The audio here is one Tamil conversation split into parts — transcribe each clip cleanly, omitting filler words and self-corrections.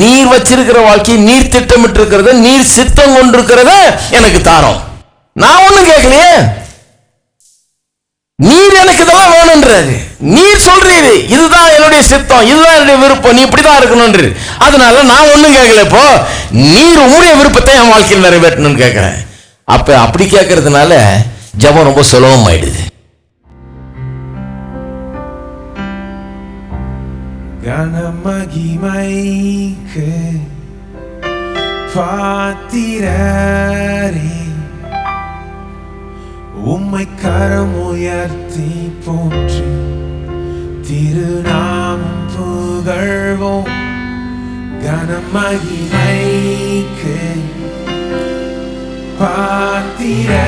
நீர் வச்சிருக்கிற வாழ்க்கையை, நீர் திட்டமிட்டு இருக்கிறத, நீர் சித்தம் கொண்டிருக்கிறத எனக்கு தாரோம். நான் ஒண்ணும் கேட்கலையே, நீர் எனக்கு இதெல்லாம் வேணும்ன்றாரு. நீர் சொல்றீரு இதுதான் என்னுடைய சித்தம், இதுதான் என்னுடைய விருப்பம், நீ இப்படிதான் இருக்கணும்ன்றது. அதனால நான் ஒண்ணும் கேட்கல. இப்போ நீர் உங்களுடைய விருப்பத்தை என் வாழ்க்கையில் நிறைவேற்றணும்னு கேட்கிறேன். அப்ப அப்படி கேட்கறதுனால ஜெபம் ரொம்ப சுலபம் ஆயிடுது. கனமகிமைக்கு பாத்திரரே, உம்மை கரம் உயர்த்தி போற்றி திருநாமம் புகழ்வோம். கனமகிமைக்கு பாத்திரரே,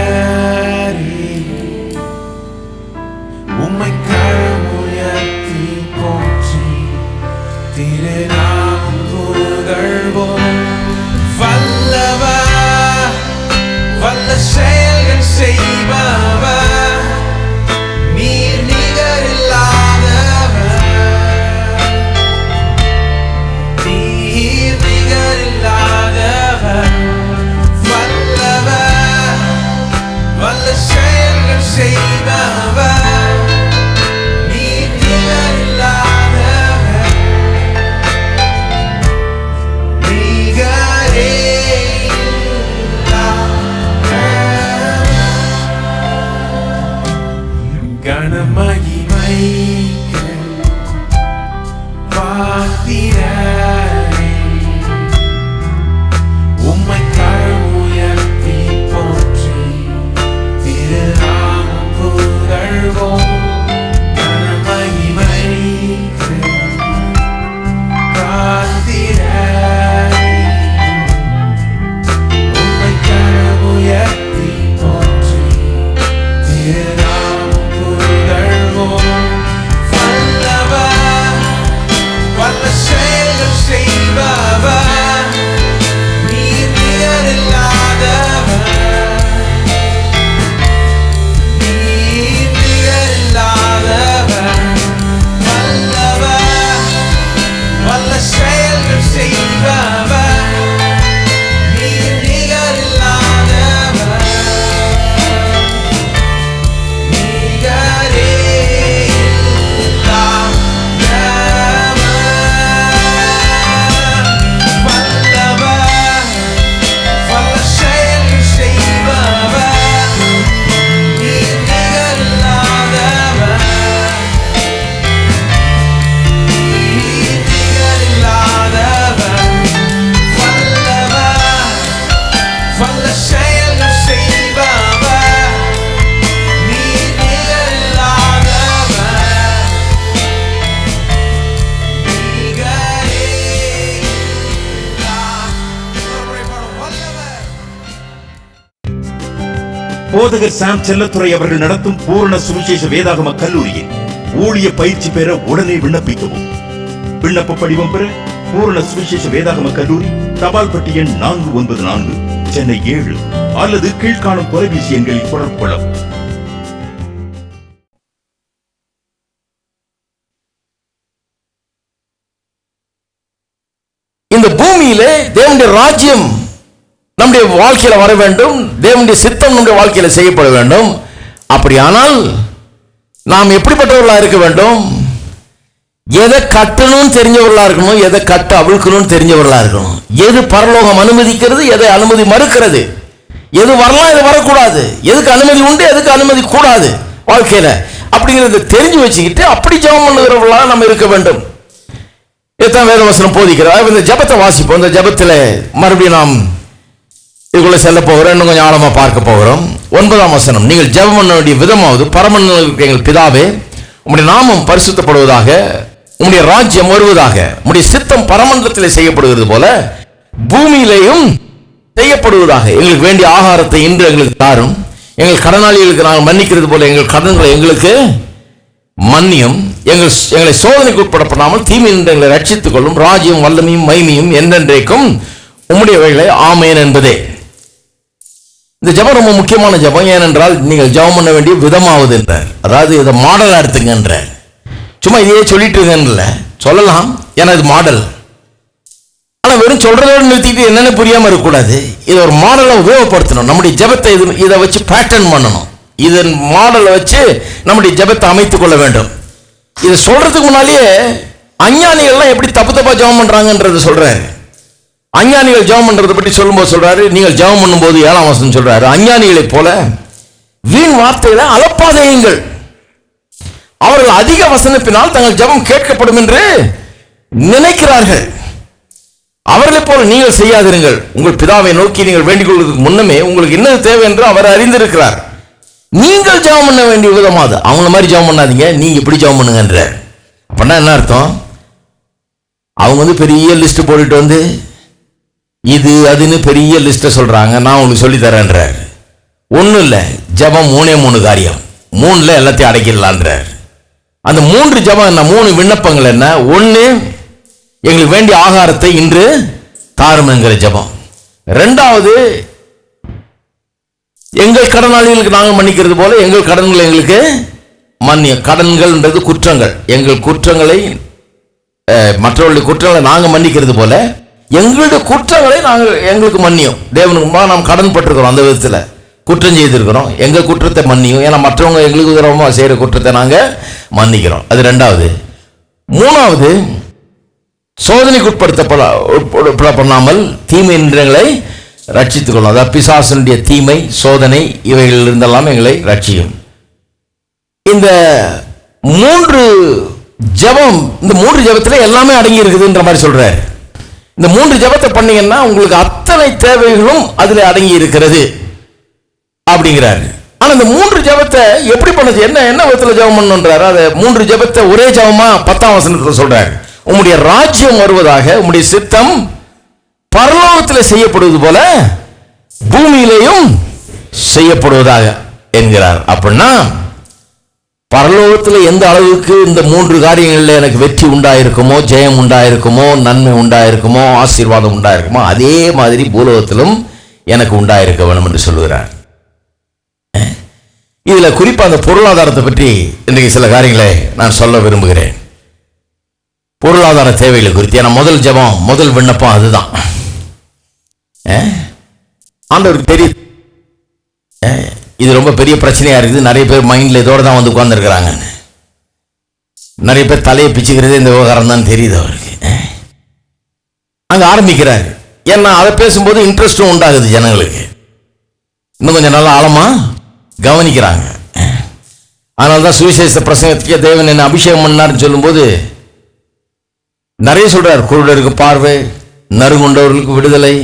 உம்மை கரம் உயர்த்தி போற்றி திருநாமம் புகழ்வோம். வல்லவர், வல்ல செயல்கள் செய்பவர், நீர் நிகரில்லாதவர், நீர் நிகரில்லாதவர். வல்லவர், வல்ல செயல்கள் செய்பவர், நீர் நிகரில்லாதவர், நிகரே கனமகிமைக்கு பாத்திரரே, உம்மை கரம் உயர்த்தி போற்றி திருநாமம் புகழ்வோம். கனமகிமைக்கு பாத்திரரே, உம்மை கரம் உயர்த்தி போற்றி திருநாமம் புகழ்வோம். வல்லவர், வல்ல செயல்கள் செய்பவர், நீர் நிகரில்லாதவர், நீர் நிகரில்லாதவர். வல்லவர், வல்ல செயல்கள் செய்பவர், நீர் நிகரில்லாதவர், நிகரே போதகர் சாம் செல்லத்துறை அவர்கள் நடத்தும் பூரண சுவிசேஷ வேதாகம கல்லூரியில் ஊழிய பயிற்சி பெற உடனே விண்ணப்பிக்கவும். விண்ணப்ப படிவம் பெற பூரண சுவிசேஷ வேதாகம கல்லூரி, தபால் பெட்டி எண் 494, சென்னை 7 அல்லது கீழ்காணும் தொலைபேசி எண்களில் தொடர்பு கொள்ளவும். இந்த பூமியிலே தேவனுடைய ராஜ்யம் நம்முடைய வாழ்க்கையில வர வேண்டும், தேவனுடைய சித்தம் நம்முடைய வாழ்க்கையில செய்யப்பட வேண்டும். அப்படியானால் நாம் எப்படிப்பட்டவர்களா இருக்க வேண்டும்? எதை கட்டணும்னு தெரிஞ்சவர்களா இருக்கணும், எதை கட்ட அவிழ்க்கணும்னு தெரிஞ்சவர்களா இருக்கணும். எது பரலோகம் அனுமதிக்கிறது, எதை அனுமதி மறுக்கிறது, எது வரலாம் எது வரக்கூடாது, எதுக்கு அனுமதி உண்டு எதுக்கு அனுமதி கூடாது வாழ்க்கையில அப்படிங்கிறத தெரிஞ்சு வச்சுக்கிட்டு அப்படி ஜெபம் பண்ணுகிறவர்களா நம்ம இருக்க வேண்டும். இதுதான் வேதவசனம் போதிக்கிறார். இந்த ஜெபத்தை வாசிப்போம். இந்த ஜெபத்தில் மறுபடியும் நாம் இதுக்குள்ள செல்ல போகிறோம், இன்னும் கொஞ்சம் ஆழமா பார்க்க போகிறோம். 9ஆம் வசனம், நீங்கள் ஜெபம் பண்ண வேண்டிய விதமாவது, பரமண்டலத்தில் எங்கள் பிதாவே, உம்முடைய நாமம் பரிசுத்தப்படுவதாக, உம்முடைய ராஜ்யம் வருவதாக, உம்முடைய சித்தம் பரமண்டலத்தில் செய்யப்படுகிறது போல பூமியிலேயும் செய்யப்படுவதாக. எங்களுக்கு வேண்டிய ஆகாரத்தை இன்று எங்களுக்கு தாரும், எங்கள் கடனாளிகளுக்கு நாங்கள் மன்னிக்கிறது போல எங்கள் கடன்களை எங்களுக்கு மன்னியும், எங்களை சோதனைக்கு உட்படப்படாமல் தீமையிலிருந்து எங்களை ரட்சித்துக் கொள்ளும், ராஜ்யம் வல்லமையும் மகிமையும் என்றென்றைக்கும் உம்முடையவைகளை ஆமேன் என்பதே. இந்த ஜெபம் ரொம்ப முக்கியமான ஜெபம். ஏனென்றால் நீங்கள் ஜெபம் பண்ண வேண்டிய விதமாவது என்றார். அதாவது இதை மாடலா எடுத்துங்கன்ற, சும்மா இதையே சொல்லிட்டு இருக்கேன்ல சொல்லலாம், ஏன்னா இது மாடல். வெறும் சொல்றதோடு நிறுத்திட்டு என்னன்னு புரியாம இருக்கக்கூடாது. இதை ஒரு மாடலை உபயோகப்படுத்தணும். நம்முடைய ஜெபத்தை இதை வச்சு பேட்டர்ன் பண்ணணும். இதன் மாடலை வச்சு நம்முடைய ஜெபத்தை அமைத்துக் கொள்ள வேண்டும். இதை சொல்றதுக்கு முன்னாலேயே அஞ்ஞானிகள்லாம் எப்படி தப்பு தப்பா ஜெபம் பண்றாங்கன்றது சொல்றாரு. அஞ்ஞானிகள் ஜெபம் பண்றதை பற்றி சொல்லும்போது சொல்றாரு, நீங்கள் ஜெபம் பண்ணும்போது 7ஆம் வசனம் சொல்றாரு, அஞ்ஞானிகளைப் போல வீண் வார்த்தைகளை அலப்பாதையுங்கள். அவர்கள் அதிக வசனத்தினால் தங்கள் ஜெபம் கேட்கப்படும் என்று நினைக்கிறார்கள். அவர்களைப் போல நீங்கள் செய்யாதிருங்கள். உங்கள் பிதாவை நோக்கி நீங்கள் வேண்டிக் கொள்வதற்கு முன்னமே உங்களுக்கு என்ன தேவை என்று அவர் அறிந்திருக்கிறார். நீங்கள் ஜெபம் பண்ண வேண்டிய விதமாது. அவங்கள மாதிரி ஜெபம் பண்ணாதீங்க, நீங்க இப்படி ஜெபம் பண்ணுங்கன்ற. அப்படின்னா என்ன அர்த்தம்? அவங்க பெரிய லிஸ்ட் போட்டுட்டு வந்து இது அதுன்னு பெரிய லிஸ்ட்டை சொல்றாங்க. நான் உங்களுக்கு சொல்லி தரேன்றார். ஒன்றும் இல்லை, ஜெபம் 3 காரியம், 3ல் எல்லாத்தையும் அடைக்கிடலான்றார். அந்த 3 ஜெபம் என்ன? 3 விண்ணப்பங்கள் என்ன? 1, எங்களுக்கு வேண்டிய ஆகாரத்தை இன்று தாரும் என்கிற ஜெபம். 2வது, எங்கள் கடனாளிகளுக்கு நாங்கள் மன்னிக்கிறது போல எங்கள் கடன்களை எங்களுக்கு மன்னியும். கடன்கள்ன்றது குற்றங்கள். எங்கள் குற்றங்களை மற்றவர்களுடைய குற்றங்களை நாங்கள் மன்னிக்கிறது போல எங்களுடைய குற்றங்களை எங்களுக்கு மன்னியும். தேவனுக்கு நாம் கடன் பட்டிருக்கிறோம், அந்த விதத்தில் குற்றம் செய்திருக்கிறோம், எங்கள் குற்றத்தை மன்னியும். ஏன்னா மற்றவங்க எங்களுக்கு விரோதமாக செய்கிற குற்றத்தை நாங்கள் மன்னிக்கிறோம். அது 2வது. 3வது, சோதனைக்கு உட்படுத்தப்படாமல் தீமை நின்றங்களை ரட்சித்துக் கொள்ளும். அதாவது பிசாசனுடைய தீமை, சோதனை, இவைகள் இருந்தெல்லாம் எங்களை ரட்சியும். இந்த 3 ஜெபம், இந்த 3 ஜெபத்தில் எல்லாமே அடங்கி இருக்குதுன்ற மாதிரி சொல்றாரு. இந்த 3 ஜெபத்தை பண்ணீங்கன்னா உங்களுக்கு அத்தனை தேவைகளும் அதில் அடங்கி இருக்கிறது அப்படிங்கிறாரு. ஆனா இந்த 3 ஜெபத்தை எப்படி பண்ணுது? என்ன விதத்தில் ஜெபம் பண்ணணுன்றாரு. அதை 3 ஜெபத்தை ஒரே ஜெபமா 10ஆம் வசனத்தில் சொல்றாரு. உம்முடைய ராஜ்யம் வருவதாக, உம்முடைய சித்தம் பரலோகத்தில் செய்யப்படுவது போல பூமியிலேயும் செய்யப்படுவதாக என்கிறார். அப்படின்னா பரலோகத்தில் எந்த அளவுக்கு இந்த 3 காரியங்களில் எனக்கு வெற்றி உண்டாயிருக்குமோ, ஜெயம் உண்டாயிருக்குமோ, நன்மை உண்டாயிருக்குமோ, ஆசீர்வாதம் உண்டாயிருக்குமோ, அதே மாதிரி பூலோகத்திலும் எனக்கு உண்டாயிருக்க வேண்டும் என்று சொல்லுகிறார். இதுல குறிப்பா அந்த பொருளாதாரத்தை பற்றி இன்றைக்கு சில காரியங்களை நான் சொல்ல விரும்புகிறேன். பொருளாதார தேவைகளை குறித்து. ஏன்னா முதல் ஜெபம், முதல் விண்ணப்பம் அதுதான். ஆண்டவருக்கு தெரியும் இது ரொம்ப பெரிய பிரச்சனையா இருக்குது. நிறைய பேர் மைண்ட்ல இதோட தான் வந்து உட்கார்ந்துருக்கிறாங்க. நிறைய பேர் தலையை பிச்சுக்கிறது இந்த விவகாரம் தான் தெரியுது அவருக்கு. அங்க ஆரம்பிக்கிறாரு. ஏன்னா அதை பேசும்போது இன்ட்ரெஸ்டும் உண்டாகுது ஜனங்களுக்கு. இன்னும் கொஞ்சம் நல்லா ஆழமா கவனிக்கிறாங்க. அதனால்தான் சுவிசேஷ பிரசங்கத்துக்கே தேவன் என்ன அபிஷேகம் பண்ணார்னு சொல்லும்போது நிறைய சொல்றாரு. குருடருக்கு பார்வை, நறுங்குண்டவர்களுக்கு விடுதலை,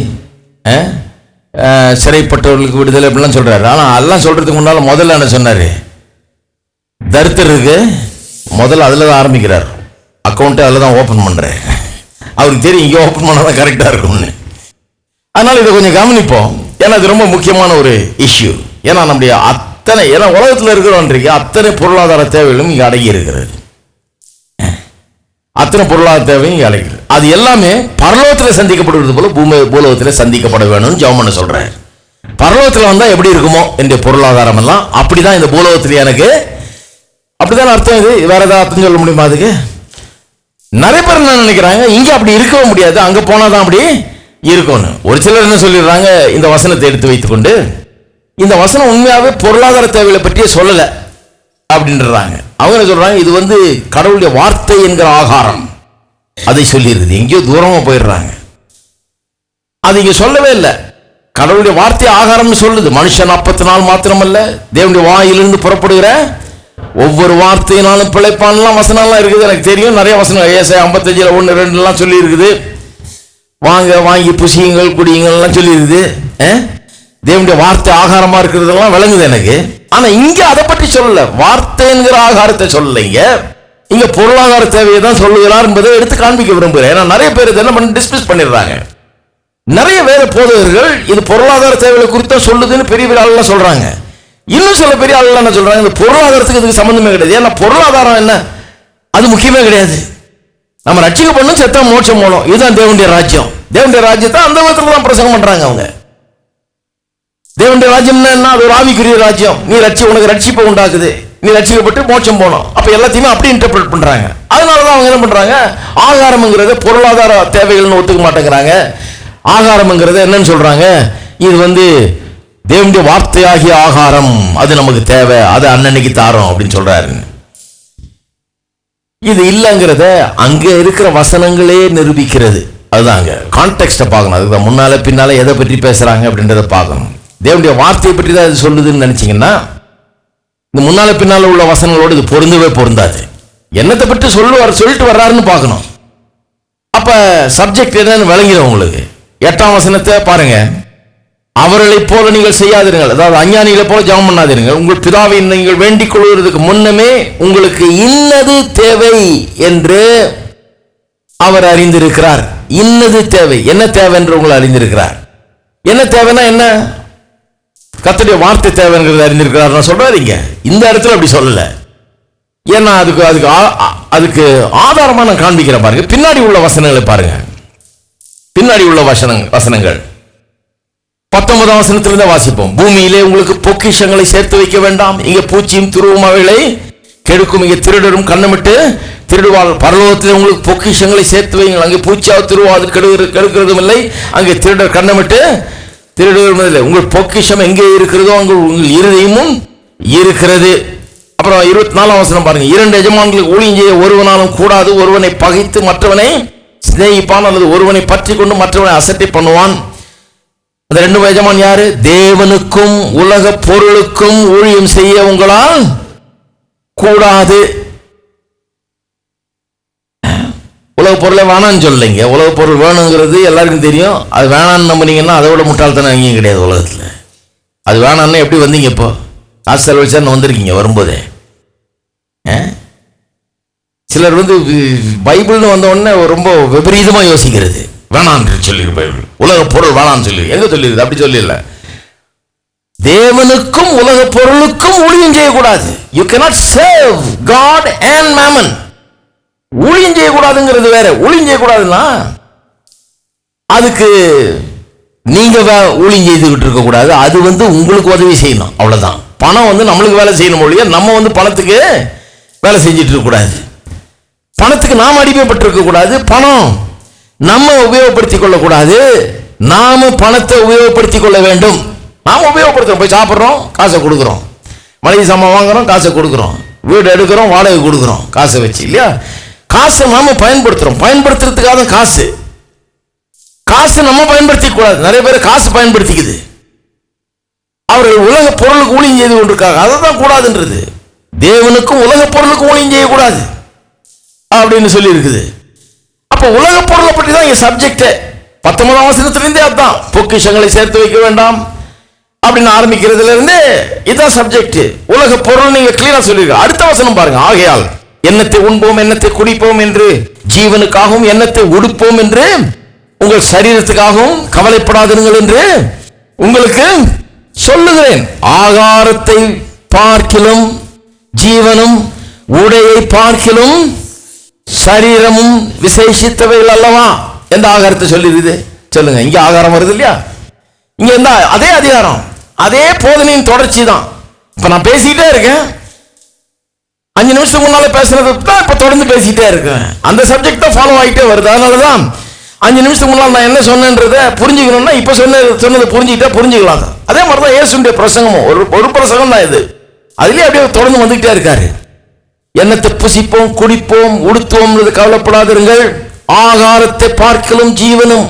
சிறைப்பட்டவர்களுக்கு விடுதலை அப்படிலாம் சொல்றாரு. ஆனால் எல்லாம் சொல்றதுக்கு முன்னால முதல்ல என்ன சொன்னாரு? தரித்திரருக்கு முதல்ல அதில் தான் ஆரம்பிக்கிறார். அக்கௌண்ட்டை அதில் தான் ஓப்பன் பண்றேன். அவருக்கு தெரியும் இங்கே ஓப்பன் பண்ணாதான் கரெக்டாக இருக்கும்னு. அதனால இதை கொஞ்சம் கவனிப்போம். ஏன்னா இது ரொம்ப முக்கியமான ஒரு இஷ்யூ. ஏன்னா நம்முடைய அத்தனை, ஏன்னா உலகத்தில் இருக்கிறோன்றீங்க அத்தனை பொருளாதார தேவைகளும் இங்கே அடங்கி இருக்கிறது. அத்தனை பொருளாதார தேவையும் இங்கே அடங்கிறது. அது எல்லாமே பரலோகத்தில் சந்திக்கப்படுவது போல பூலோகத்தில் சந்திக்கப்பட வேணும்னு ஜெபம் பண்ண சொல்றாரு. பரலோகத்தில் வந்தா எப்படி இருக்குமோ என்ற பொருளாதாரம் எல்லாம் அப்படிதான் இந்த பூலோகத்தில் எனக்கு அப்படிதான் அர்த்தம். இது வேற ஏதாவது அர்த்தம் சொல்ல முடியுமா? அதுக்கு நிறைய பேர் என்ன நினைக்கிறாங்க, இங்க அப்படி இருக்கவும் முடியாது, அங்க போனாதான் அப்படி இருக்கும்னு. ஒரு சிலர் என்ன சொல்லிடுறாங்க, இந்த வசனத்தை எடுத்து வைத்துக்கொண்டு இந்த வசனம் உண்மையாவே பொருளாதார தேவைகளை பற்றியே சொல்லல அப்படின்றாங்க. அவங்க என்ன சொல்றாங்க, இது கடவுளுடைய வார்த்தை என்கிற ஆகாரம் அதை சொல்லிடுது. எங்கேயோ தூரமா போயிடுறாங்க. அது இங்க சொல்லவே இல்லை. கடவுளுடைய வார்த்தை ஆகாரம்னு சொல்லுது. மனுஷன் அப்பத்தினால் மாத்திரமல்ல, தேவனுடைய வாயிலிருந்து புறப்படுகிற ஒவ்வொரு வார்த்தையினாலும் பிழைப்பான்லாம் வசனம்லாம் இருக்குது. எனக்கு தெரியும் நிறைய வசனம். ஏசாயா 55 1 2 சொல்லி இருக்குது. வாங்கி புசியுங்கள் குடியுங்கள்லாம் சொல்லி இருக்குது. தேவனுடைய வார்த்தை ஆகாரமா இருக்கிறதெல்லாம் விளங்குது எனக்கு. ஆனா இங்க அதை பற்றி சொல்லல. வார்த்தை என்கிற ஆகாரத்தை சொல்லலைங்க. இங்க பொருளாதார தேவையை தான் சொல்லுகிறார் என்பதை எடுத்து காண்பிக்க விரும்புகிறேன். ஏன்னா நிறைய பேர் என்ன பண்ணி டிஸ்மிஸ் பண்ணிடுறாங்க. நிறைய வேற போதகர்கள் இது பொருளாதார தேவைகளை குறித்து சொல்லுதுன்னு பெரிய பெரிய ஆளெல்லாம் சொல்றாங்க. இன்னும் சில பெரிய ஆளெல்லாம் என்ன சொல்றாங்க, இந்த பொருளாதாரத்துக்கு இதுக்கு சம்பந்தமே கிடையாது. ஏன்னா பொருளாதாரம் என்ன, அது முக்கியமே கிடையாது. நம்ம ரட்சிக்கப்படணும், செத்தா மோட்சம் போகணும். இதுதான் தேவனுடைய ராஜ்யம். தேவனுடைய ராஜ்யத்தை அந்த விதத்துல தான் பிரசங்கம் பண்றாங்க அவங்க. தேவனுடைய ராஜ்யம் என்ன, அது ஒரு ஆவிக்குரிய ராஜ்யம். நீ உனக்கு ரட்சிப்பை உண்டாக்குது. நீ ரட்சிக்கப்பட்டு மோட்சம் போகணும். அப்ப எல்லாத்தையுமே அப்படி இன்டர்பிரேட் பண்றாங்க. அதனாலதான் அவங்க என்ன பண்றாங்க, ஆகாரம்ங்கிறத பொருளாதார தேவைகள்னு ஒத்துக்க மாட்டேங்கிறாங்க. ஆகாரம்ங்கிறத என்னன்னு சொல்றாங்க, இது தேவனுடைய வார்த்தையாகிய ஆகாரம், அது நமக்கு தேவை, அது அன்னன்னைக்கு தாரோம் அப்படின்னு சொல்றாரு. இது இல்லைங்கிறத அங்க இருக்கிற வசனங்களே நிரூபிக்கிறது. அதுதாங்க கான்டெக்ஸ்ட பார்க்கணும். அதுதான் முன்னால பின்னால எதை பற்றி பேசுறாங்க அப்படின்றத பார்க்கணும். தேவனுடைய வார்த்தையை பற்றி தான் இது சொல்லுதுன்னு நினைச்சீங்கன்னா, இந்த முன்னால பின்னால உள்ள வசனங்களோடு இது பொருந்தவே பொருந்தாது. என்னத்தை பற்றி சொல்லிட்டு வர்றாருன்னு பார்க்கணும். அப்ப சப்ஜெக்ட் என்னன்னு விளங்கிடும் உங்களுக்கு. 8ஆம் வசனத்தை பாருங்க. அவர்களைப் போல நீங்கள் செய்யாதீர்கள், அதாவது அஞ்ஞானிகளை போல ஜெபம் பண்ணாதீர்கள். உங்கள் பிதாவை நீங்கள் வேண்டிக் கொள்வதற்கு முன்னமே உங்களுக்கு இன்னது தேவை என்று அவர் அறிந்திருக்கிறார். இன்னது தேவை, என்ன தேவை என்று உங்களை அறிந்திருக்கிறார். என்ன தேவைன்னா என்ன, கர்த்தருடைய வார்த்தை தேவைங்கிறது அறிந்திருக்கிறார். நான் சொல்றாதீங்க, இந்த இடத்துல அப்படி சொல்லல. ஏன்னா அதுக்கு ஆதாரமா நான் காண்பிக்கிறேன் பாருங்க. பின்னாடி உள்ள வசனங்களை பாருங்க. பின்னாடி உள்ள வசனங்கள் 19ஆம் வசனத்திலிருந்து வாசிப்போம். பூமியிலே உங்களுக்கு பொக்கிஷங்களை சேர்த்து வைக்க வேண்டாம், இங்க பூச்சியும் துருவும் அவைகளை கெடுக்கும், இங்க திருடரும் கண்ணமிட்டு திருடுவாள். பரலோகத்திலே உங்களுக்கு பொக்கிஷங்களை சேர்த்து வைங்கள், அங்கே பூச்சியாவது துருவாது கெடுக்கிறதும் இல்லை, அங்கே திருடர் கண்ணமிட்டு திருடுவதும் இல்லை. உங்கள் பொக்கிஷம் எங்கே இருக்கிறதோ அங்கு உங்கள் இருதயமும் இருக்கிறது. அப்புறம் 24ஆம் வசனம் பாருங்க. 2 எஜமான்களுக்கு ஊழியம் செய்ய ஒருவனாலும் கூடாது, ஒருவனை பகைத்து மற்றவனை சிநேகிப்பான், அல்லது ஒருவனை பற்றி கொண்டு மற்றவனை அசட்டை பண்ணுவான். அந்த 2 எஜமான் யாரு? தேவனுக்கும் உலக பொருளுக்கும் ஊழியம் செய்ய உங்களால் கூடாது. உலக பொருளை வேணான்னு சொல்லலைங்க. உலக பொருள் வேணுங்கிறது எல்லாருக்கும் தெரியும். அது வேணான்னு நம்பினீங்கன்னா அதை விட முட்டாள்தானே எங்கேயும் கிடையாது உலகத்தில். அது வேணான்னு எப்படி வந்தீங்க? இப்போ காசு செலவழிச்சான்னு வந்திருக்கீங்க வரும்போதே. சிலர் பைபிள்னு வந்த உடனே ரொம்ப விபரீதமா யோசிக்கிறது. வேணான்னு சொல்லிடு பைபிள், உலக பொருள் வேணான்னு சொல்லி எங்க சொல்லிடுது? அப்படி சொல்லல. தேவனுக்கும் உலக பொருளுக்கும் ஊழியம் செய்யக்கூடாது. You cannot serve God and mammon. ஊழியம் செய்யக்கூடாதுங்கிறது வேற. ஊழியம் செய்யக்கூடாதுன்னா அதுக்கு நீங்க ஊழியம் செய்துகிட்டு இருக்க கூடாது. அது உங்களுக்கு உதவி செய்யணும், அவ்வளவுதான். பணம் நம்மளுக்கு வேலை செய்யணும் ஒழிய நம்ம பணத்துக்கு வேலை செஞ்சிட்டு இருக்க கூடாது. பணத்துக்கு நாம் அடிமைப்பட்டிருக்க கூடாது. பணம் நம்ம உபயோகப்படுத்திக் கொள்ளக்கூடாது. நாம பணத்தை உபயோகப்படுத்திக் கொள்ள வேண்டும். நாம உபயோகப்படுத்துறோம், போய் சாப்பிட்றோம், காசை கொடுக்குறோம், மளிகை சாமான் வாங்குறோம், காசை கொடுக்குறோம், வீடு எடுக்கிறோம், வாடகை கொடுக்குறோம், காசை வச்சு இல்லையா? காசை நாம பயன்படுத்துறோம். பயன்படுத்துறதுக்காக காசு நம்ம பயன்படுத்திக்க கூடாது. நிறைய பேர் காசு பயன்படுத்திக்குது. அவர்கள் உலக பொருளுக்கு ஊழியம் செய்து கொண்டிருக்காங்க. அதை தான் கூடாதுன்றது. தேவனுக்கும் உலக பொருளுக்கு ஊழியம் செய்யக்கூடாது அப்படின்னு சொல்லி இருக்குது. அப்ப உலக பொருளை பற்றி தான் இங்க சப்ஜெக்ட். 19ஆம் வசனத்திலிருந்தே அதுதான். பொக்கிஷங்களை சேர்த்து வைக்க வேண்டாம் அப்படின்னு ஆரம்பிக்கிறதுல இருந்து இதுதான் சப்ஜெக்ட். உலக பொருள் நீங்க கிளியரா சொல்லிருக்க. அடுத்த வசனம் பாருங்க. ஆகையால் எண்ணத்தை உண்போம், எண்ணத்தை குடிப்போம் என்று ஜீவனுக்காகவும், எண்ணத்தை உடுப்போம் என்று உங்கள் சரீரத்துக்காகவும் கவலைப்படாதீர்கள் என்று உங்களுக்கு சொல்லுகிறேன். ஆகாரத்தை பார்க்கிலும் ஜீவனும், உடையை பார்க்கிலும் சரீரமும் விசேஷித்தவைகள் அல்லவா? எந்த ஆகாரத்தை சொல்லிருக்குது சொல்லுங்க. இங்க ஆகாரம் வருது இல்லையா? இங்க எந்த அதே அதிகாரம், அதே போதனையின் தொடர்ச்சி தான். இப்ப நான் பேசிக்கிட்டே இருக்கேன். 5 நிமிஷம் முன்னால பேசுறது தான் இப்ப தொடர்ந்து பேசிக்கிட்டே இருக்கேன். அந்த சப்ஜெக்ட் தான் ஃபாலோ ஆகிட்டே வருது. அதனாலதான் 5 நிமிஷத்துக்கு முன்னால் நான் என்ன சொன்னேன்றதை புரிஞ்சுக்கணும்னா இப்ப சொன்னதை புரிஞ்சுக்கிட்டா புரிஞ்சுக்கலாம். அதே மாதிரிதான் இயேசுடைய பிரசங்கமும் ஒரு பிரசங்கம் தான் இது. அதுலயே அப்படியே தொடர்ந்து வந்துகிட்டே இருக்காரு. எண்ணத்தை புசிப்போம், குடிப்போம், உடுத்துவோம், கவலைப்படாதிருங்கள். ஆகாரத்தை பார்க்கலும் ஜீவனும்.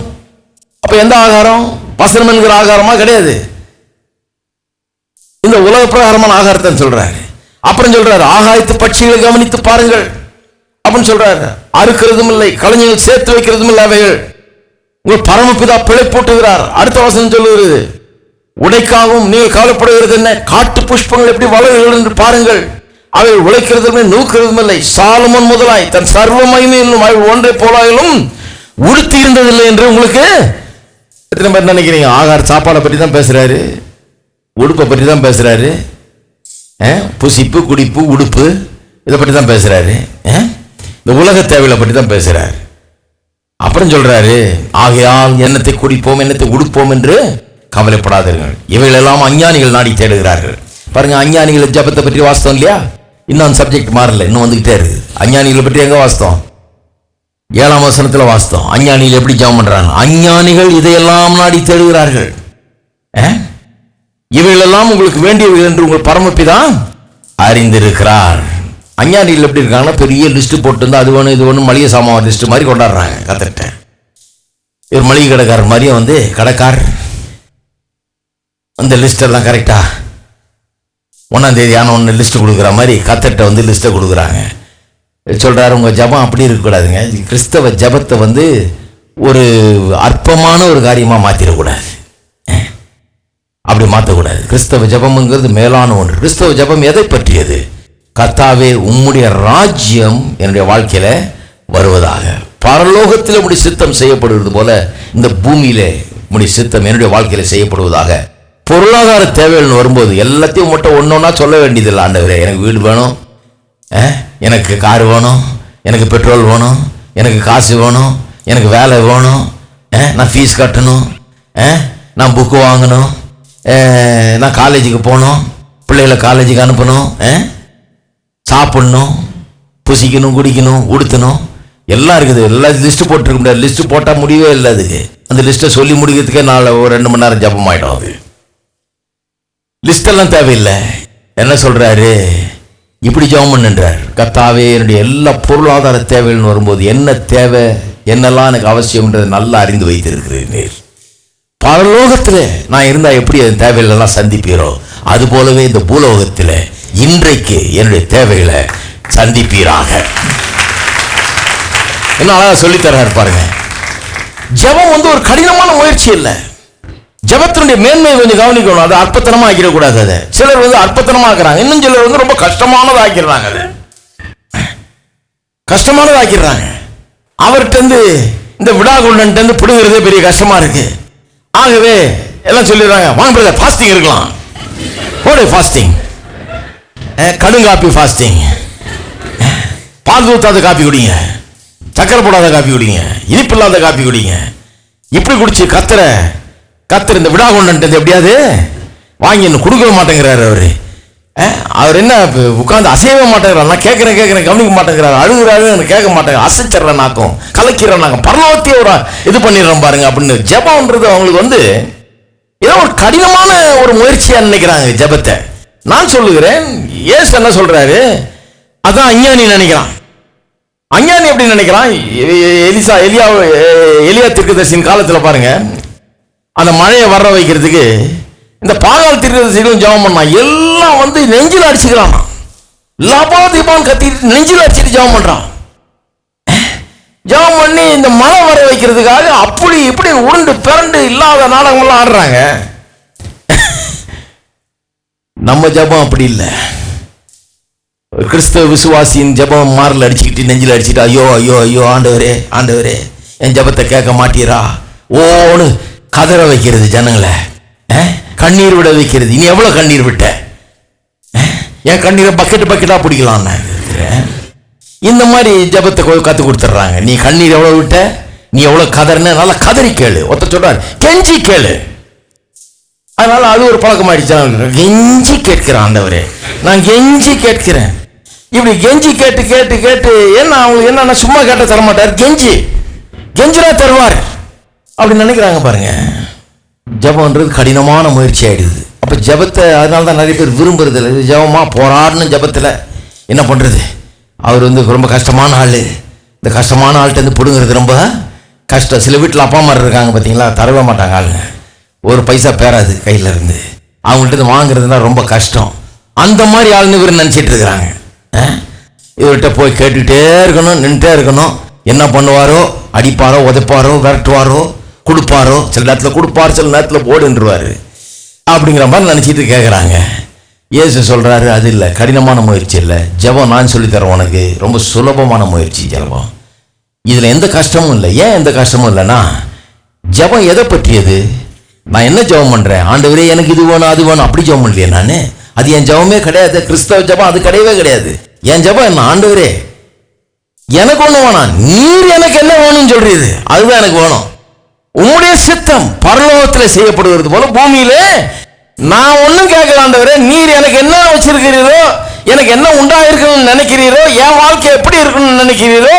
அப்ப எந்த ஆகாரம்? வசனம் என்கிற ஆகாரமா? கிடையாது. இந்த உலக பிரகாரமான ஆகாரத்தை சொல்றாரு. அப்புறம் சொல்றாரு ஆகாயத்து பட்சிகளை கவனித்து பாருங்கள் அப்படின்னு சொல்றாரு. அறுக்கிறதும் இல்லை, களஞ்சியங்கள் சேர்த்து வைக்கிறதும் இல்லை, அவைகள் உங்கள் பரமபிதா பிழை போட்டுகிறார். அடுத்த வசனம் சொல்லுகிறது, உடைக்காகவும் நீங்கள் கவலைப்படுகிறது என்ன? காட்டு புஷ்பங்கள் எப்படி வளர்கிறது என்று பாருங்கள், அவை உழைக்கிறதுமே நூக்கிறதும் இல்லை. சாலமோன் முதலாய் தன் சர்வ மகிமையிலும் அவள் ஒன்றை போலாயிலும் உடுத்தி இருந்ததில்லை என்று உங்களுக்கு எத்தனை பேர் நினைக்கிறீங்க? ஆகார சாப்பாடை பற்றி தான் பேசுறாரு, உடுப்பை பற்றி தான் பேசுறாரு, புசிப்பு, குடிப்பு, உடுப்பு இதை பற்றி தான் பேசுறாரு, இந்த உலக தேவைகளை பற்றி தான் பேசுறாரு. அப்புறம் சொல்றாரு, ஆகையால் எண்ணத்தை குடிப்போம், எண்ணத்தை உடுப்போம் என்று கவலைப்படாதீர்கள். இவைகளெல்லாம் அஞ்ஞானிகள் நாடி தேடுகிறார்கள். பாருங்க, அஞ்ஞானிகள் ஜபத்தை பற்றி வாஸ்தவம் இல்லையா? இன்னும் அந்த சப்ஜெக்ட் மாறல, இன்னும் வந்துகிட்டே இருக்குது. அஞ்ஞானிகளை பற்றி எங்க வாசித்தோம்? 7ஆம் வசனத்தில் வாசித்தோம். அஞ்ஞானிகள் எப்படி ஜெபம் பண்றாங்க? அஞ்ஞானிகள் இதையெல்லாம் நாடி தேடுகிறார்கள். இவைகளெல்லாம் உங்களுக்கு வேண்டியவை என்று உங்கள் பரமபிதா அறிந்திருக்கிறார். அஞ்ஞானிகள் எப்படி இருக்காங்கன்னா, பெரிய லிஸ்ட் போட்டு அது வேணும் இது வேணும் மளிகை சாமான் லிஸ்ட் மாதிரி கொண்டாடுறாங்க. கத்துட்டேன் இவர் மளிகை கடைக்காரர் மாதிரியே வந்து கடைக்கார் அந்த லிஸ்டெல்லாம் கரெக்டா 1ஆம் தேதி ஆன ஒன்று லிஸ்ட் கொடுக்குற மாதிரி கத்தட்ட வந்து லிஸ்ட்டை கொடுக்குறாங்க. சொல்றாரு, உங்க ஜபம் அப்படி இருக்கக்கூடாதுங்க. கிறிஸ்தவ ஜபத்தை வந்து ஒரு அற்பமான ஒரு காரியமா மாத்திரக்கூடாது, அப்படி மாற்றக்கூடாது. கிறிஸ்தவ ஜபம்ங்கிறது மேலான ஒன்று. கிறிஸ்தவ ஜபம் எதை பற்றியது? கர்த்தாவே உம்முடைய ராஜ்யம் என்னுடைய வாழ்க்கையில வருவதாக. பரலோகத்தில் உம்முடைய சித்தம் செய்யப்படுவது போல இந்த பூமியிலே உம்முடைய சித்தம் என்னுடைய வாழ்க்கையில செய்யப்படுவதாக. பொருளாதார தேவைகள் வரும்போது எல்லாத்தையும் மட்டும் ஒன்னொன்னா சொல்ல வேண்டியதில்லை. ஆண்டவரே, எனக்கு வீடு வேணும், எனக்கு கார் வேணும், எனக்கு பெட்ரோல் வேணும், எனக்கு காசு வேணும், எனக்கு வேலை வேணும், நான் ஃபீஸ் கட்டணும், நான் புக்கு வாங்கணும், நான் காலேஜுக்கு போகணும், பிள்ளைகளை காலேஜுக்கு அனுப்பணும், சாப்பிடணும், புசிக்கணும், குடிக்கணும், உடுத்தணும், எல்லாம் இருக்குது. எல்லாம் லிஸ்ட்டு போட்டுருக்க முடியாது. லிஸ்ட்டு போட்டால் முடியவே இல்லை. அதுக்கு அந்த லிஸ்ட்டை சொல்லி முடிக்கிறதுக்கே ஒரு 2 மணி நேரம் ஜபம் ஆகிடும். அது லிஸ்டெல்லாம் தேவையில்லை. என்ன சொல்றாரு? இப்படி ஜெபம் பண்ணுன்றார். கர்த்தாவே என்னுடைய எல்லா பொருளாதார தேவைகள்னு வரும்போது என்ன தேவை, என்னெல்லாம் எனக்கு அவசியம்ன்றது நல்லா அறிந்து வைத்திருக்கிறேன். பரலோகத்தில் நான் இருந்தால் எப்படி அந்த தேவைகளெல்லாம் சந்திப்பீரோ அது போலவே இந்த பூலோகத்தில் இன்றைக்கு என்னுடைய தேவைகளை சந்திப்பீராக. என்ன அழகா சொல்லித்தராரு பாருங்க. ஜெபம் வந்து ஒரு கடினமான முயற்சி இல்லை. ஜெபத்தினுடைய மேன்மையை கொஞ்சம் கவனிக்கணும். அது அற்பத்தனமா ஆக்கிடக்கூடாது. அதை சிலர் வந்து அற்பத்தனமா ஆக்குறாங்க, இன்னும் சிலர் வந்து ரொம்ப கஷ்டமானது ஆக்கிடுறாங்க. அது கஷ்டமானது ஆக்கிடுறாங்க. அவர்கிட்ட இருந்து இந்த விடாகுண்டன் இருந்து பிடுங்கிறதே பெரிய கஷ்டமா இருக்கு. ஆகவே எல்லாம் சொல்லிடுறாங்க, வாங்க பிரதர் ஃபாஸ்டிங் இருக்கலாம், ஓடே ஃபாஸ்டிங், கடுங்காப்பி ஃபாஸ்டிங், பால் ஊத்தாத காப்பி குடிங்க, சக்கரை போடாத காப்பி குடிங்க, இனிப்பு இல்லாத காப்பி குடிங்க. இப்படி குடிச்சு கத்தர் இந்த விடாகுண்டன் எப்படியாவது வாங்கி இன்னும் கொடுக்க மாட்டேங்கிறாரு. அவர் என்ன உட்காந்து அசையவே மாட்டேங்கிறார். நான் கேட்குறேன் கவனிக்க மாட்டேங்கிறாரு. அழுகுறாரு, கேட்க மாட்டேங்க, அசைச்சிட்ற நாக்கம், கலக்கிற நாக்கம், பரலோகத்தையே ஒரு இது பண்ணிடுறோம் பாருங்க அப்படின்னு. ஜெபம்ன்றது அவங்களுக்கு வந்து ஏதோ ஒரு கடினமான ஒரு முயற்சியா நினைக்கிறாங்க ஜெபத்தை. நான் சொல்லுகிறேன், இயேசு என்ன சொல்றாரு, அதான் அஞ்ஞானி நினைக்கிறான். அஞ்ஞானி எப்படி நினைக்கிறான்? எலியா தீர்க்கதரிசியின் காலத்துல பாருங்க, அந்த மழையை வர வைக்கிறதுக்கு இந்த பாகால் தீர்க்கதரிசிகளும் ஜெபம் பண்ணான். எல்லாம் வந்து நெஞ்சில் அடிச்சுக்கிறான், லபா தீபான்னு கத்திட்டு நெஞ்சில் அடிச்சுட்டு ஜெபம் பண்றான். ஜெபம் பண்ணி இந்த மழை வர வைக்கிறதுக்காக அப்படி இப்படி உருண்டு பிறண்டு இல்லாத நாடகங்கள்லாம் ஆடுறாங்க. நம்ம ஜெபம் அப்படி இல்லை. கிறிஸ்தவ விசுவாசியின் ஜெபம் மாரில் அடிச்சுக்கிட்டு நெஞ்சில் அடிச்சுட்டு ஐயோ ஐயோ ஐயோ ஆண்டவரே ஆண்டவரே என் ஜெபத்தை கேட்க மாட்டீரா ஓன்னு கதற வைக்கிறது, ஜனங்களை கண்ணீர் விட வைக்கிறது. இனி எவ்வளவு கண்ணீர் விட்ட, என் கண்ணீரை பக்கெட்டா பிடிக்கலாம். இந்த மாதிரி ஜெபத்தை கத்து கொடுத்துட்றாங்க. நீ கண்ணீர் எவ்வளவு விட்ட, நீ எவ்வளவு கதறின, நல்லா கதறி கேளு. ஒருத்தர் சொல்றாரு கெஞ்சி கேளு. அதனால அது ஒரு பழக்கமாயிடுச்சு. கெஞ்சி கேட்கிறேன் ஆண்டவரே, நான் கெஞ்சி கேட்கிறேன். இப்படி கெஞ்சி கேட்டு கேட்டு கேட்டு என்ன அவங்க என்ன சும்மா கேட்ட தரமாட்டார், கெஞ்சினா தருவார் அப்படி நினைக்கிறாங்க பாருங்க. ஜபம்ன்றது கடினமான முயற்சி ஆயிடுது. அப்ப ஜபத்தை அதனால தான் நிறைய பேர் விரும்புறது இல்லை. ஜபமா போராடணும். ஜபத்துல என்ன பண்றது, அவர் வந்து ரொம்ப கஷ்டமான ஆள். இந்த கஷ்டமான ஆள்கிட்ட இருந்து பிடுங்கிறது ரொம்ப கஷ்டம். சில வீட்டில் அப்பா அம்மா இருக்காங்க பார்த்தீங்களா, தரவே மாட்டாங்க ஆளுங்க, ஒரு பைசா பேராது கையில இருந்து, அவங்கள்ட்ட வாங்குறதுனா ரொம்ப கஷ்டம். அந்த மாதிரி ஆளுன்னு இவர் நினைச்சிட்டு இருக்கிறாங்க. இவர்கிட்ட போய் கேட்டுக்கிட்டே இருக்கணும், நின்றுட்டே இருக்கணும். என்ன பண்ணுவாரோ, அடிப்பாரோ, உதைப்பாரோ, விரட்டுவாரோ, கொடுப்பாரோ, சில நேரத்தில் கொடுப்பார், சில நேரத்தில் போடுன்றுவாரு அப்படிங்கிற மாதிரி நினைச்சிட்டு கேட்குறாங்க. இயேசு சொல்றாரு, அது இல்லை, கடினமான முயற்சி இல்லை. ஜெபம் நான் சொல்லித்தரேன் உனக்கு, ரொம்ப சுலபமான முயற்சி ஜெபம். இதுல எந்த கஷ்டமும் இல்லை. ஏன் எந்த கஷ்டமும் இல்லைன்னா, ஜெபம் எதை பற்றியது? நான் என்ன ஜெபம் பண்றேன், ஆண்டவரே எனக்கு இது வேணும் அது வேணும் அப்படி ஜெபம் பண்ணலையே நான். அது என் ஜெபமே கிடையாது. கிறிஸ்தவ ஜெபம் அது கிடையவே கிடையாது. என் ஜெபம் என்ன, ஆண்டவரே எனக்கு ஒண்ணு வேணாம், நீர் எனக்கு என்ன வேணும்னு சொல்றீது, அதுதான் எனக்கு வேணும். உம்முடைய சித்தம் பரலோகத்தில் செய்யப்படுகிறது போல பூமியிலே நான் ஒன்னும் கேட்கல ஆண்டவரே, நீர் எனக்கு என்ன வச்சிருக்கிறீரோ எனக்கு என்ன உண்டாயிருக்கணும்னு நினைக்கிறீரோ, என் வாழ்க்கை எப்படி இருக்கணும்னு நினைக்கிறீரோ,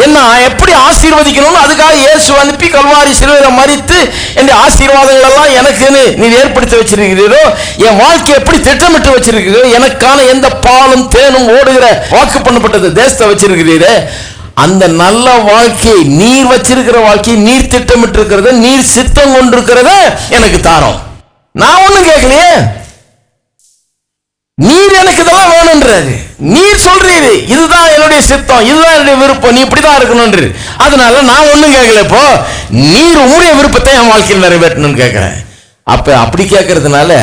என்ன எப்படி ஆசீர்வதிக்கணும்னு அதுக்காக இயேசு அனுப்பி கல்வாரி சிலுவையில மரித்து என் ஆசீர்வாதங்கள் எல்லாம் எனக்குன்னு நீ ஏற்படுத்தி வச்சிருக்கிறீரோ, என் வாழ்க்கை எப்படி திட்டமிட்டு வச்சிருக்கிறீரோ, எனக்கான எந்த பாலும் தேனும் ஓடுகிற வாக்கு பண்ணப்பட்டது தேசத்தை வச்சிருக்கிறீரே, அந்த நல்ல வாழ்க்கையை நீர் வச்சிருக்கிற வாழ்க்கையை நீர் திட்டமிட்டு இருக்கிறத நீர் சித்தம் கொண்டிருக்கிறத எனக்கு தாரோம். நான் ஒண்ணும் கேட்கலையே, நீர் எனக்கு இதெல்லாம் வேணும்ன்றாரு. நீர் சொல்றீரு இதுதான் என்னுடைய சித்தம், இதுதான் என்னுடைய விருப்பம், நீ இப்படிதான் இருக்கணும்ன்ற. அதனால நான் ஒண்ணும் கேட்கல, இப்போ நீர் உங்களுடைய விருப்பத்தை என் வாழ்க்கையில் நிறைவேற்றணும்னு கேட்கிறேன். அப்ப அப்படி கேட்கறதுனால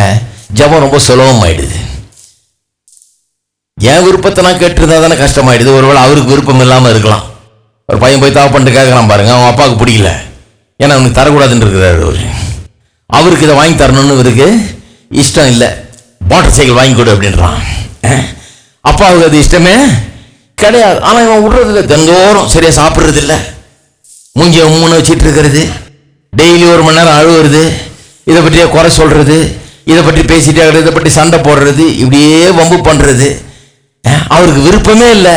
ஜெபம் ரொம்ப சுலபம் ஆயிடுது. என் விருப்பத்தை நான் கேட்டிருந்தா தானே கஷ்டமாயிடுது. ஒருவேளை அவருக்கு விருப்பம் இல்லாம இருக்கலாம். ஒரு பையன் போய் தவறு பண்ணிட்டு கேட்கறான் பாருங்க, அவன் அப்பாவுக்கு பிடிக்கல, ஏன்னா அவனுக்கு தரக்கூடாதுன்னு இருக்கிறாரு. அவருக்கு இதை வாங்கி தரணும்னு இவருக்கு இஷ்டம் இல்லை, மோட்டார் சைக்கிள் வாங்கி கொடு அப்படின்றான். அப்பாவுக்கு அது இஷ்டமே கிடையாது. ஆனா இவன் விடுறது இல்லை, தினந்தோறும் சரியா சாப்பிட்றது இல்லை, மூஞ்சிய மூணு வச்சிட்டு இருக்கிறது, டெய்லி 1 மணி நேரம் அழுவுறது, இதை பற்றியே குறை சொல்றது, இதை பற்றி பேசிட்டே இருக்கிறது, இதை பற்றி சண்டை போடுறது, இப்படியே வம்பு பண்றது. அவருக்கு விருப்பமே இல்லை.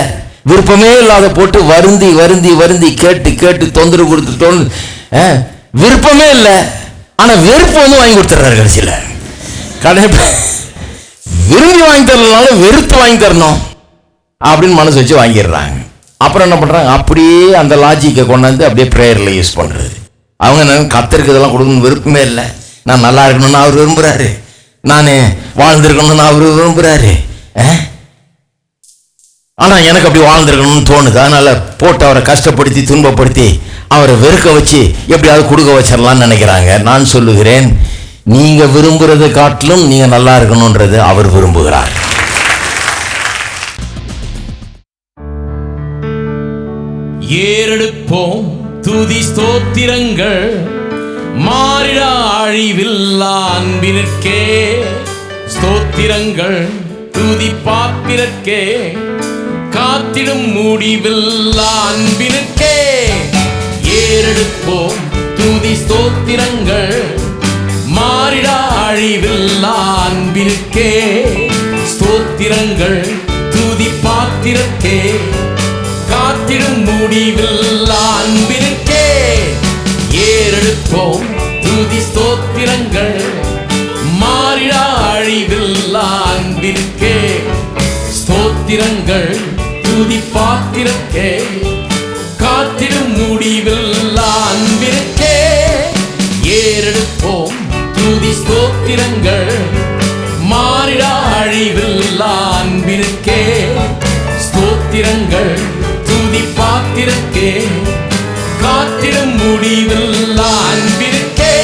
விருப்பமே இல்லாத போட்டு வருந்தி வருந்தி வருந்தி கேட்டு கேட்டு தொந்தரவு கொடுத்து விருப்பமே இல்லை. ஆனா வெறுப்பு வந்து வாங்கி கொடுத்துறாரு. கடைசியில் கடை விரும்பி வாங்கி தரலாம், வெறுத்து வாங்கி தரணும் அப்படின்னு மனசு வச்சு வாங்கிடுறாங்க. அப்புறம் என்ன பண்றாங்க, அப்படியே அந்த லாஜிக்கை கொண்டாந்து அப்படியே பிரேயர்ல யூஸ் பண்றது. அவங்க கர்த்தருக்கு இதெல்லாம் கொடுக்கணும் விருப்பமே இல்லை, நான் நல்லா இருக்கணும்னு அவர் விரும்புறாரு, நான் வாழ்ந்திருக்கணும்னு அவர் விரும்புறாரு, ஆனா எனக்கு அப்படி வாழ்ந்திருக்கணும்னு தோணுது. அதனால போட்டு அவரை கஷ்டப்படுத்தி துன்பப்படுத்தி அவரை வெறுக்க வச்சு எப்படியாவது கொடுக்க வச்சிடலாம்னு நினைக்கிறாங்க. நான் சொல்லுகிறேன், நீங்க விரும்புறதை காட்டிலும் நீங்க நல்லா இருக்கணும்ன்றது அவர் விரும்புகிறார். ஏறெடுப்போம் துதி ஸ்தோத்திரங்கள், மாறிடா அழிவில்லா அன்பினர்க்கே ஸ்தோத்திரங்கள், துதி பாத்திரர்க்கே காத்திடும் முடிவில்லா அன்பினர்க்கே. ஏறெடுப்போம் துதி ஸ்தோத்திரங்கள், மாறிடா அழிவில்லா அன்பிற்கே ஸ்தோத்திரங்கள், துதி பாத்திரக்கே காத்திடும் முடிவில்லா அன்பிற்கே. ஏறெடுப்போம் துதி ஸ்தோத்திரங்கள், மாறிடா அழிவில்லா அன்பிற்கே ஸ்தோத்திரங்கள், துதி பாத்திரக்கே காத்திடும் முடிவில்லா அன்பிற்கே. ஏறெடுப்போம் துதி ஸ்தோத்திரங்கள், மாறிடா அழிவில்லா அன்பிற்கே ஸ்தோத்திரங்கள், துதி பாத்திரக்கே காத்திடும் முடிவில்லா அன்பிற்கே.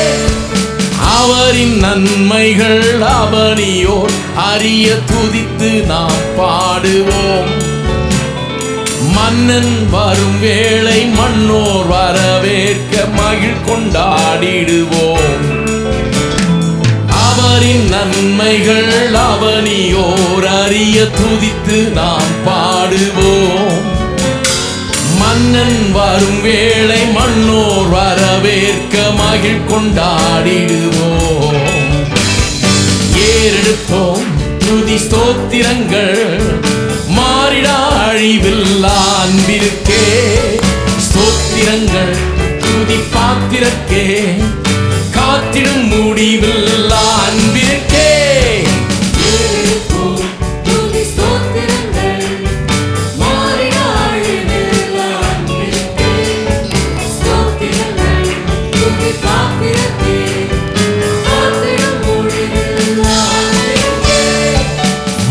அவரின் நன்மைகள் அவனியோர் அறிய துதித்து நாம் பாடுவோம். மன்னன் வரும் வேளை மன்னோர் வரவேற்க மகிழ் கொண்டாடிடுவோம். அவரின் நன்மைகள் அவனியோர் அறிய துதித்து நாம் பாடுவோம். மன்னன் வரும் வேளை மன்னோர் வரவேற்க மகிழ் கொண்டாடிடுவோம். ஏறெடுப்போம் துதி ஸ்தோத்திரங்கள், மாறிடா அழிவில்லா அன்பிற்கே ஸ்தோத்திரங்கள், துதி பாத்திரக்கே காத்திடும் முடிவில்லா அன்பிற்கே.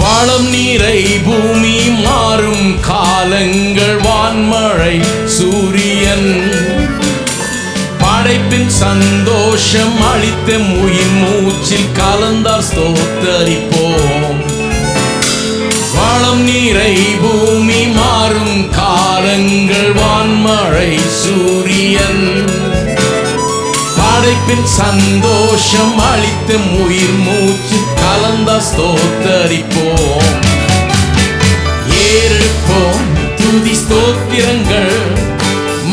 வளம் நீரை பூமி மாறும் காலங்கள், வான்மழை சூரியன் படைப்பின் சந்தோஷம் அளித்த உயிர் மூச்சில் கலந்தார் ஸ்தோத்தரிப்போம். வளம் நீரை பூமி மாறும் காலங்கள், வான்மழை சூரியன் படைப்பின் சந்தோஷம் அளித்த உயிர் மூச்சு கலந்தா ஸ்தோத்தரிப்போம். ஏறெடுப்போம் துதி ஸ்தோத்திரங்கள்,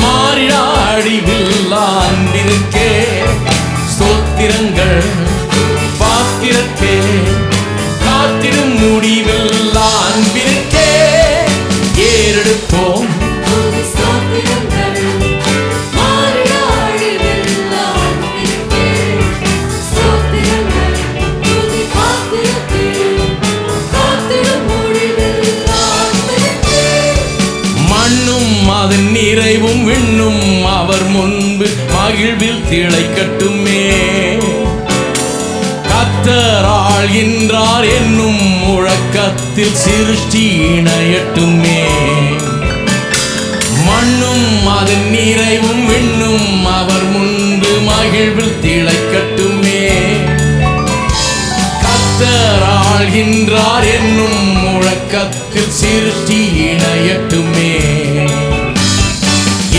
மாறிடா அழிவில்லா அன்பிற்கே ஸ்தோத்திரங்கள், பாத்திரக்கே காத்திடும் முடிவில்லா அன்பிற்கே. மகிழ்வில் திளைக்கட்டுமே. கர்த்தர் ஆள்கின்றார் என்னும் முழக்கத்தில் சிருஷ்டி இணையட்டுமே. மண்ணும் அதன் நிறைவும் விண்ணும் அவர் முன்பு மகிழ்வில் திளைக்கட்டுமே. கர்த்தர் ஆள்கின்றார் என்னும் முழக்கத்தில் சிருஷ்டி இணையட்டுமே.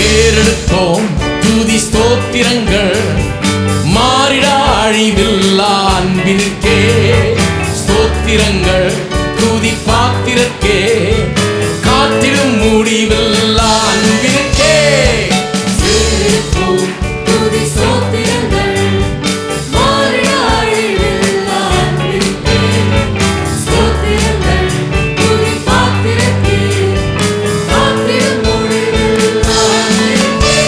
ஏறெடுப்போம் துதி ஸ்தோத்திரங்கள் மாறிடா அழிவில்லா அன்பிற்கே. ஸ்தோத்திரங்கள் துதி பாத்திரக்கே காத்திடும் முடிவில்லா அன்பிற்கே. ஏறெடுப்போம் துதி ஸ்தோத்திரங்கள் மாறிடா அழிவில்லா அன்பிற்கே. ஸ்தோத்திரங்கள் துதி பாத்திரக்கே காத்திடும் முடிவில்லா அன்பிற்கே.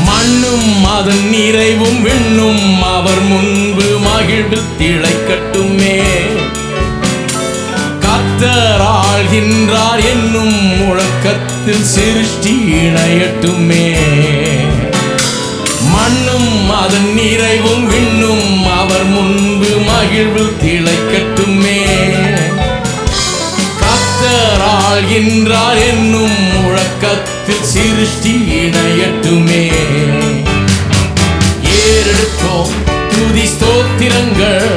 மண்ணும் அதன் நிறைவும் விண்ணும் அவர் முன்பு மகிழ்வில் திளைக்கட்டுமே. கர்த்தர் ஆள்கின்றார் என்னும் முழக்கத்தில் சிருஷ்டி இணையட்டுமே. மண்ணும் அதன் நிறைவும் விண்ணும் அவர் முன்பு மகிழ்வில் திளைக்கட்டுமே. கர்த்தர் ஆள்கின்றார் என்னும் முழக்கத்தில் சிருஷ்டி இணையட்டுமே. ஏறெடுப்போம் துதி ஸ்தோத்திரங்கள்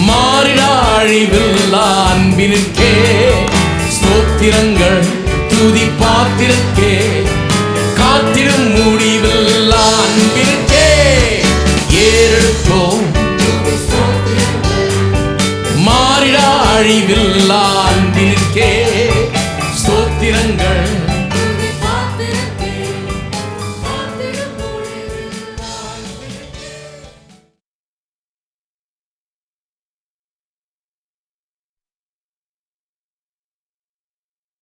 மாறிடா அழிவில்லா அன்பிற்கே. ஸ்தோத்திரங்கள் துதி பாத்திரக்கே காத்திடும்